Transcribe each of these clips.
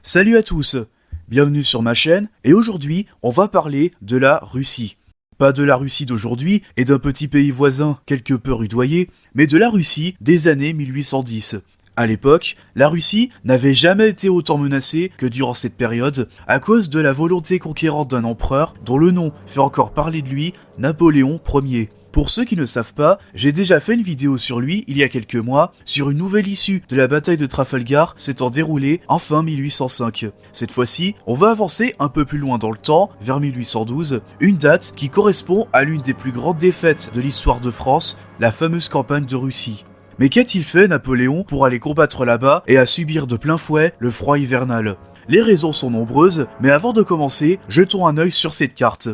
Salut à tous, bienvenue sur ma chaîne et aujourd'hui on va parler de la Russie. Pas de la Russie d'aujourd'hui et d'un petit pays voisin quelque peu rudoyé, mais de la Russie des années 1810. À l'époque, la Russie n'avait jamais été autant menacée que durant cette période à cause de la volonté conquérante d'un empereur dont le nom fait encore parler de lui, Napoléon Ier. Pour ceux qui ne savent pas, j'ai déjà fait une vidéo sur lui il y a quelques mois, sur une nouvelle issue de la bataille de Trafalgar s'étant déroulée en fin 1805. Cette fois-ci, on va avancer un peu plus loin dans le temps, vers 1812, une date qui correspond à l'une des plus grandes défaites de l'histoire de France, la fameuse campagne de Russie. Mais qu'a-t-il fait Napoléon pour aller combattre là-bas et à subir de plein fouet le froid hivernal? Les raisons sont nombreuses, mais avant de commencer, jetons un œil sur cette carte.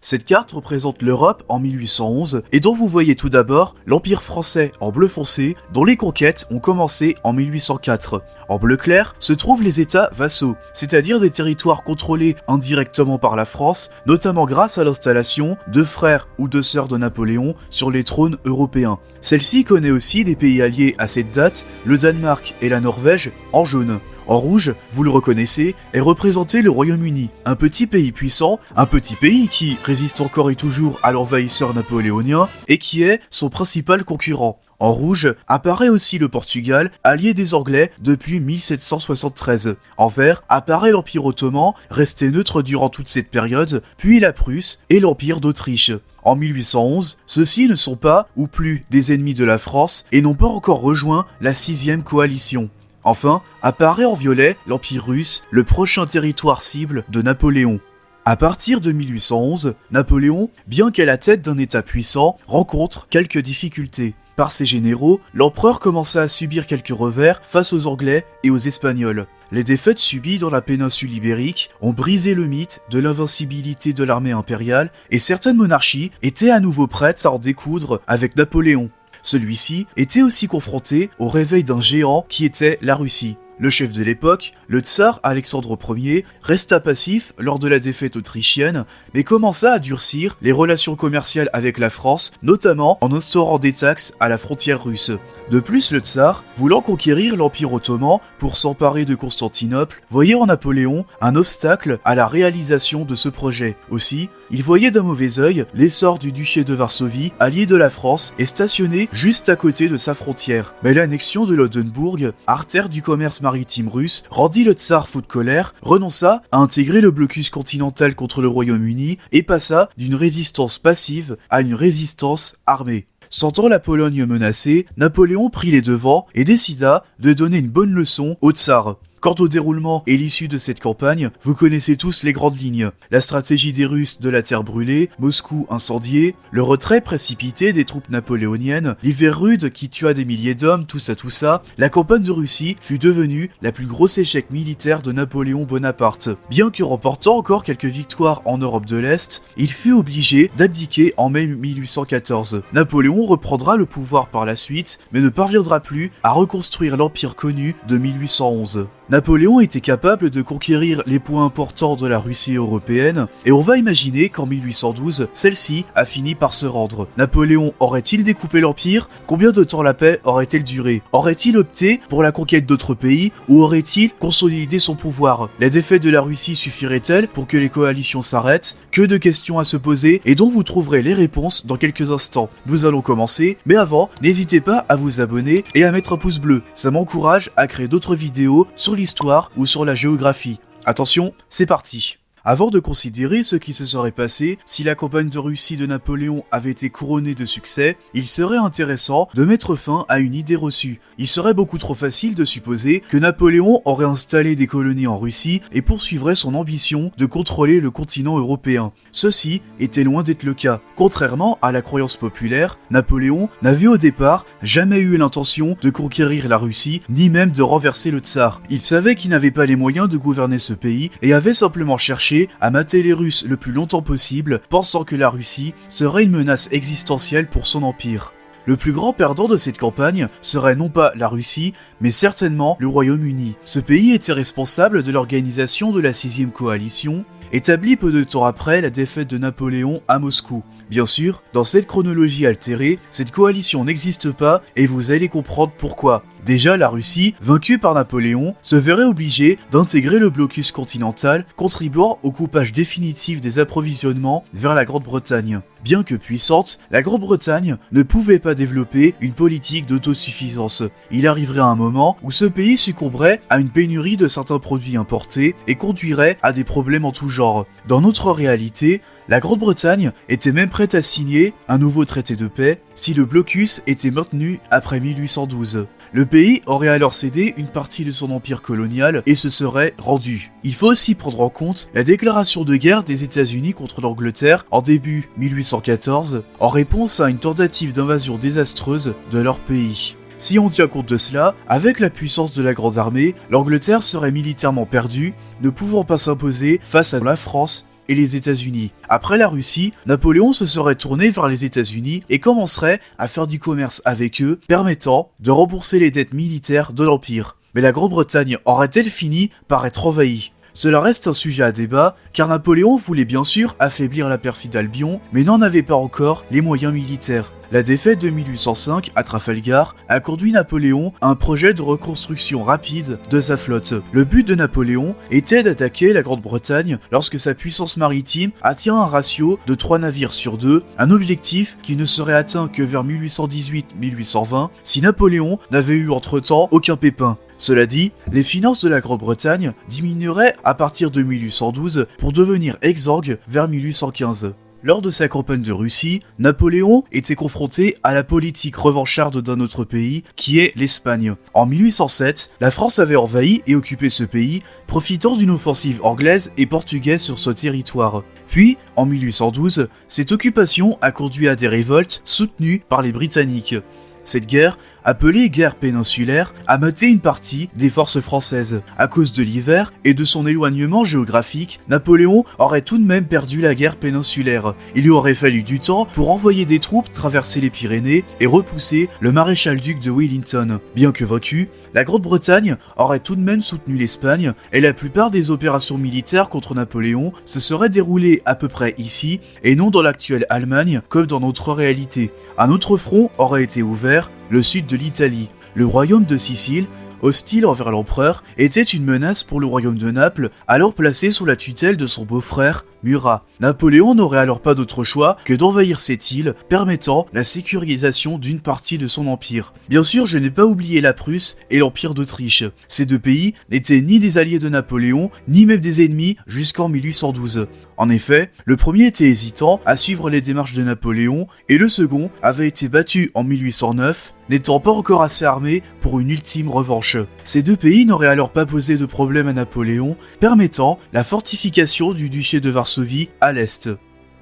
Cette carte représente l'Europe en 1811 et dont vous voyez tout d'abord l'Empire français en bleu foncé dont les conquêtes ont commencé en 1804. En bleu clair se trouvent les États vassaux, c'est-à-dire des territoires contrôlés indirectement par la France, notamment grâce à l'installation de frères ou de sœurs de Napoléon sur les trônes européens. Celle-ci connaît aussi des pays alliés à cette date, le Danemark et la Norvège, en jaune. En rouge, vous le reconnaissez, est représenté le Royaume-Uni, un petit pays puissant, un petit pays qui résiste encore et toujours à l'envahisseur napoléonien et qui est son principal concurrent. En rouge apparaît aussi le Portugal, allié des Anglais depuis 1773. En vert apparaît l'Empire ottoman, resté neutre durant toute cette période, puis la Prusse et l'Empire d'Autriche. En 1811, ceux-ci ne sont pas, ou plus, des ennemis de la France et n'ont pas encore rejoint la 6e coalition. Enfin, apparaît en violet l'Empire russe, le prochain territoire cible de Napoléon. À partir de 1811, Napoléon, bien qu'à la tête d'un État puissant, rencontre quelques difficultés. Par ses généraux, l'empereur commença à subir quelques revers face aux Anglais et aux Espagnols. Les défaites subies dans la péninsule ibérique ont brisé le mythe de l'invincibilité de l'armée impériale et certaines monarchies étaient à nouveau prêtes à en découdre avec Napoléon. Celui-ci était aussi confronté au réveil d'un géant qui était la Russie. Le chef de l'époque, le tsar Alexandre Ier, resta passif lors de la défaite autrichienne, mais commença à durcir les relations commerciales avec la France, notamment en instaurant des taxes à la frontière russe. De plus, le tsar, voulant conquérir l'Empire ottoman pour s'emparer de Constantinople, voyait en Napoléon un obstacle à la réalisation de ce projet. Aussi, il voyait d'un mauvais œil l'essor du duché de Varsovie, allié de la France et stationné juste à côté de sa frontière. Mais l'annexion de l'Oldenbourg, artère du commerce maritime russe, rendit le tsar fou de colère, renonça à intégrer le blocus continental contre le Royaume-Uni et passa d'une résistance passive à une résistance armée. Sentant la Pologne menacée, Napoléon prit les devants et décida de donner une bonne leçon au tsar. Quant au déroulement et l'issue de cette campagne, vous connaissez tous les grandes lignes. La stratégie des Russes de la terre brûlée, Moscou incendié, le retrait précipité des troupes napoléoniennes, l'hiver rude qui tua des milliers d'hommes, tout ça, la campagne de Russie fut devenue la plus grosse échec militaire de Napoléon Bonaparte. Bien que remportant encore quelques victoires en Europe de l'Est, il fut obligé d'abdiquer en mai 1814. Napoléon reprendra le pouvoir par la suite, mais ne parviendra plus à reconstruire l'empire connu de 1811. Napoléon était capable de conquérir les points importants de la Russie européenne, et on va imaginer qu'en 1812, celle-ci a fini par se rendre. Napoléon aurait-il découpé l'Empire? Combien de temps la paix aurait-elle duré? Aurait-il opté pour la conquête d'autres pays, ou aurait-il consolidé son pouvoir? La défaite de la Russie suffirait-elle pour que les coalitions s'arrêtent? Que de questions à se poser, et dont vous trouverez les réponses dans quelques instants. Nous allons commencer, mais avant, n'hésitez pas à vous abonner et à mettre un pouce bleu. Ça m'encourage à créer d'autres vidéos sur l'histoire ou sur la géographie. Attention, c'est parti! Avant de considérer ce qui se serait passé si la campagne de Russie de Napoléon avait été couronnée de succès, il serait intéressant de mettre fin à une idée reçue. Il serait beaucoup trop facile de supposer que Napoléon aurait installé des colonies en Russie et poursuivrait son ambition de contrôler le continent européen. Ceci était loin d'être le cas. Contrairement à la croyance populaire, Napoléon n'avait au départ jamais eu l'intention de conquérir la Russie, ni même de renverser le tsar. Il savait qu'il n'avait pas les moyens de gouverner ce pays et avait simplement cherché à mater les Russes le plus longtemps possible, pensant que la Russie serait une menace existentielle pour son empire. Le plus grand perdant de cette campagne serait non pas la Russie, mais certainement le Royaume-Uni. Ce pays était responsable de l'organisation de la 6e coalition, établi peu de temps après la défaite de Napoléon à Moscou. Bien sûr, dans cette chronologie altérée, cette coalition n'existe pas et vous allez comprendre pourquoi. Déjà, la Russie, vaincue par Napoléon, se verrait obligée d'intégrer le blocus continental, contribuant au coupage définitif des approvisionnements vers la Grande-Bretagne. Bien que puissante, la Grande-Bretagne ne pouvait pas développer une politique d'autosuffisance. Il arriverait un moment où ce pays succomberait à une pénurie de certains produits importés et conduirait à des problèmes en tout genre. Dans notre réalité, la Grande-Bretagne était même prête à signer un nouveau traité de paix si le blocus était maintenu après 1812. Le pays aurait alors cédé une partie de son empire colonial et se serait rendu. Il faut aussi prendre en compte la déclaration de guerre des États-Unis contre l'Angleterre en début 1814 en réponse à une tentative d'invasion désastreuse de leur pays. Si on tient compte de cela, avec la puissance de la Grande Armée, l'Angleterre serait militairement perdue, ne pouvant pas s'imposer face à la France et les États-Unis. Après la Russie, Napoléon se serait tourné vers les États-Unis et commencerait à faire du commerce avec eux, permettant de rembourser les dettes militaires de l'Empire. Mais la Grande-Bretagne aurait-elle fini par être envahie ? Cela reste un sujet à débat, car Napoléon voulait bien sûr affaiblir la perfide Albion, mais n'en avait pas encore les moyens militaires. La défaite de 1805 à Trafalgar a conduit Napoléon à un projet de reconstruction rapide de sa flotte. Le but de Napoléon était d'attaquer la Grande-Bretagne lorsque sa puissance maritime atteint un ratio de 3 navires sur 2, un objectif qui ne serait atteint que vers 1818-1820 si Napoléon n'avait eu entre-temps aucun pépin. Cela dit, les finances de la Grande-Bretagne diminueraient à partir de 1812 pour devenir exsangues vers 1815. Lors de sa campagne de Russie, Napoléon était confronté à la politique revancharde d'un autre pays, qui est l'Espagne. En 1807, la France avait envahi et occupé ce pays, profitant d'une offensive anglaise et portugaise sur ce territoire. Puis, en 1812, cette occupation a conduit à des révoltes soutenues par les Britanniques. Cette guerre, appelée guerre péninsulaire, a maté une partie des forces françaises. À cause de l'hiver et de son éloignement géographique, Napoléon aurait tout de même perdu la guerre péninsulaire. Il lui aurait fallu du temps pour envoyer des troupes traverser les Pyrénées et repousser le maréchal-duc de Wellington. Bien que vaincu, la Grande-Bretagne aurait tout de même soutenu l'Espagne et la plupart des opérations militaires contre Napoléon se seraient déroulées à peu près ici et non dans l'actuelle Allemagne comme dans notre réalité. Un autre front aurait été ouvert, le sud de l'Italie. Le royaume de Sicile, hostile envers l'empereur, était une menace pour le royaume de Naples, alors placé sous la tutelle de son beau-frère, Murat. Napoléon n'aurait alors pas d'autre choix que d'envahir cette île, permettant la sécurisation d'une partie de son empire. Bien sûr, je n'ai pas oublié la Prusse et l'Empire d'Autriche. Ces deux pays n'étaient ni des alliés de Napoléon, ni même des ennemis jusqu'en 1812. En effet, le premier était hésitant à suivre les démarches de Napoléon, et le second avait été battu en 1809, n'étant pas encore assez armé pour une ultime revanche. Ces deux pays n'auraient alors pas posé de problème à Napoléon, permettant la fortification du duché de Varsovie à l'est.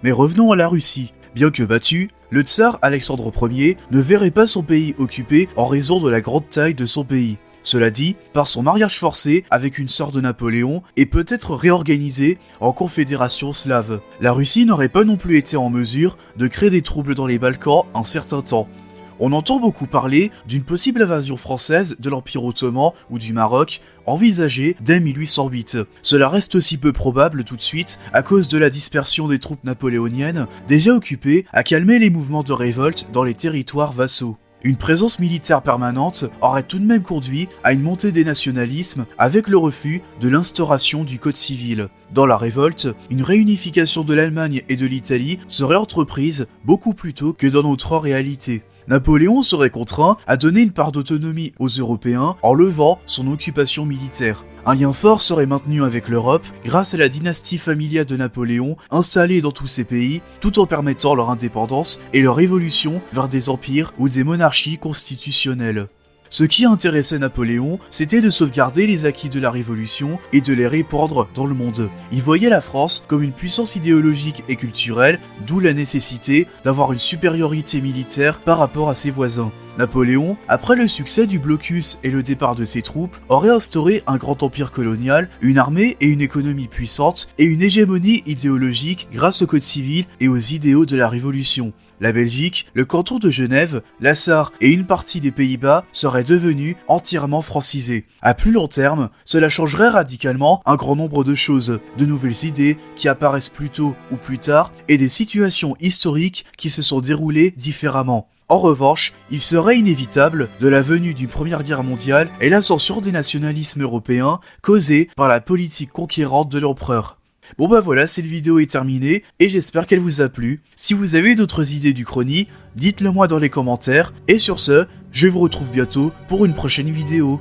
Mais revenons à la Russie. Bien que battu, le tsar Alexandre Ier ne verrait pas son pays occupé en raison de la grande taille de son pays. Cela dit, par son mariage forcé avec une sœur de Napoléon et peut-être réorganisé en confédération slave. La Russie n'aurait pas non plus été en mesure de créer des troubles dans les Balkans un certain temps. On entend beaucoup parler d'une possible invasion française de l'Empire ottoman ou du Maroc, envisagée dès 1808. Cela reste aussi peu probable tout de suite à cause de la dispersion des troupes napoléoniennes déjà occupées à calmer les mouvements de révolte dans les territoires vassaux. Une présence militaire permanente aurait tout de même conduit à une montée des nationalismes avec le refus de l'instauration du code civil. Dans la révolte, une réunification de l'Allemagne et de l'Italie serait entreprise beaucoup plus tôt que dans notre réalité. Napoléon serait contraint à donner une part d'autonomie aux Européens en levant son occupation militaire. Un lien fort serait maintenu avec l'Europe grâce à la dynastie familiale de Napoléon installée dans tous ces pays, tout en permettant leur indépendance et leur évolution vers des empires ou des monarchies constitutionnelles. Ce qui intéressait Napoléon, c'était de sauvegarder les acquis de la Révolution et de les répandre dans le monde. Il voyait la France comme une puissance idéologique et culturelle, d'où la nécessité d'avoir une supériorité militaire par rapport à ses voisins. Napoléon, après le succès du blocus et le départ de ses troupes, aurait instauré un grand empire colonial, une armée et une économie puissantes, et une hégémonie idéologique grâce au code civil et aux idéaux de la Révolution. La Belgique, le canton de Genève, la Sarre et une partie des Pays-Bas seraient devenus entièrement francisés. À plus long terme, cela changerait radicalement un grand nombre de choses, de nouvelles idées qui apparaissent plus tôt ou plus tard et des situations historiques qui se sont déroulées différemment. En revanche, il serait inévitable de la venue d'une Première Guerre mondiale et l'ascension des nationalismes européens causés par la politique conquérante de l'empereur. Bon bah voilà, cette vidéo est terminée et j'espère qu'elle vous a plu. Si vous avez d'autres idées d'Uchronie, dites-le moi dans les commentaires et sur ce, je vous retrouve bientôt pour une prochaine vidéo.